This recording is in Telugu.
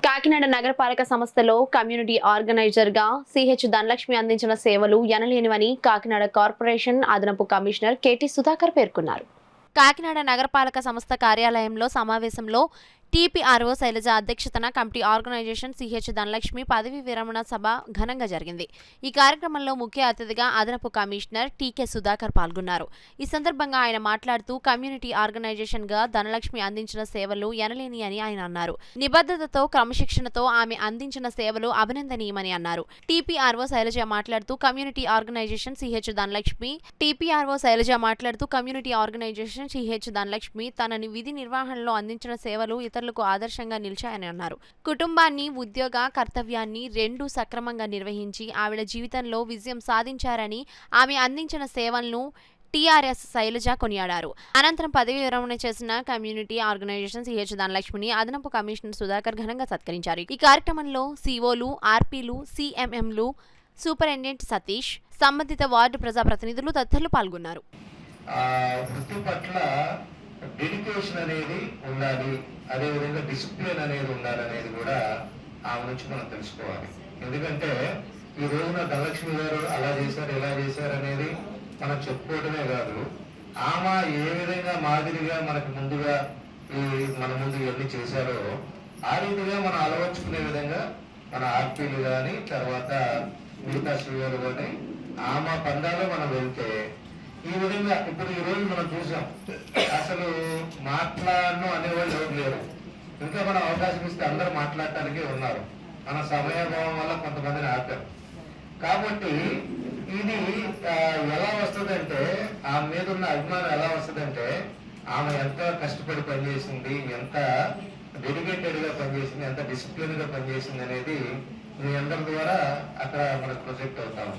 కాకినాడ నగరపాలక సంస్థలో కమ్యూనిటీ ఆర్గనైజర్గా సిహెచ్ ధనలక్ష్మి అందించిన సేవలు ఎనలేనివని కాకినాడ కార్పొరేషన్ అదనపు కమిషనర్ కెటి సుధాకర్ పేర్కొన్నారు. కాకినాడ నగరపాలక సంస్థ కార్యాలయంలో సమావేశంలో టీపీఆర్ఓ శైలజ అధ్యక్షతన కమిటీ ఆర్గనైజేషన్ సిహెచ్ ధనలక్ష్మి పదవీ విరమణ సభ ఘనంగా జరిగింది. ఈ కార్యక్రమంలో ముఖ్య అతిథిగా అదనపు కమిషనర్ టీకే సుధాకర్ పాల్గొన్నారు. ఈ సందర్భంగా ఆయన మాట్లాడుతూ కమ్యూనిటీ ఆర్గనైజేషన్ గా ధనలక్ష్మి అందించిన సేవలు ఎనలేని అని ఆయన అన్నారు. నిబద్ధతతో క్రమశిక్షణతో ఆమె అందించిన సేవలు అభినందనీయమని అన్నారు. టీపీఆర్ఓ శైలజ మాట్లాడుతూ కమ్యూనిటీ ఆర్గనైజేషన్ సిహెచ్ ధనలక్ష్మి తన విధి నిర్వహణలో అందించిన సేవలు ఇతరులకు ఆదర్శంగా నిలిచాయని అన్నారు. కుటుంబాన్ని, ఉద్యోగ కర్తవ్యాన్ని రెండూ సక్రమంగా నిర్వహించి ఆవిడ జీవితంలో విజయం సాధించారని, ఆమె అందించిన సేవలను టీఆర్ఎస్ శైలజ కొనియాడారు. అనంతరం పదవి విరమణ చేసిన కమ్యూనిటీ ఆర్గనైజేషన్ సిహెచ్ ధనలక్ష్మిని అదనపు కమిషనర్ సుధాకర్ ఘనంగా సత్కరించారు. ఈ కార్యక్రమంలో సిఓలు, ఆర్పీలు, సిఎంఎంలు, సూపరింటెండెంట్ సతీష్, సంబంధిత వార్డు ప్రజాప్రతినిధులు తదితరులు పాల్గొన్నారు. వృత్తి పట్ల డెడికేషన్ అనేది ఉండాలి, అదేవిధంగా డిసిప్లిన్ అనేది ఉండాలనేది కూడా ఆమె నుంచి మనం తెలుసుకోవాలి. ఎందుకంటే ఈ రోజున ధనలక్ష్మి గారు అలా చేశారు, ఇలా చేశారు అనేది మనం చెప్పుకోవటమే కాదు, ఆమె ఏ విధంగా మాదిరిగా మనకు ముందుగా మన ముందు ఇవన్నీ చేశారో ఆ రీతిగా మనం అలవర్చుకునే విధంగా మన ఆర్పీలు కానీ తర్వాత మిగతా శ్రీగారు కానీ ఆమె పందాలో మనం వెళ్తే ఈ విధంగా ఇప్పుడు ఈ రోజు మనం చూసాం, అసలు మాట్లాడను అనేవాళ్ళు ఎవరు లేరు. ఇంకా మనం అవకాశం ఇస్తే అందరూ మాట్లాడటానికి ఉన్నారు. మన సమయభావం వల్ల కొంతమందిని ఆపారు. కాబట్టి ఇది ఎలా వస్తుందంటే ఆమె మీద ఉన్న అభిమానం ఎలా వస్తుందంటే ఆమె ఎంత కష్టపడి పనిచేసింది, ఎంత డెడికేటెడ్ గా పనిచేసింది, ఎంత డిసిప్లిన్ గా పనిచేసింది అనేది మీ అందరి ద్వారా అక్కడ మనకు ప్రొజెక్ట్ అవుతా ఉంది.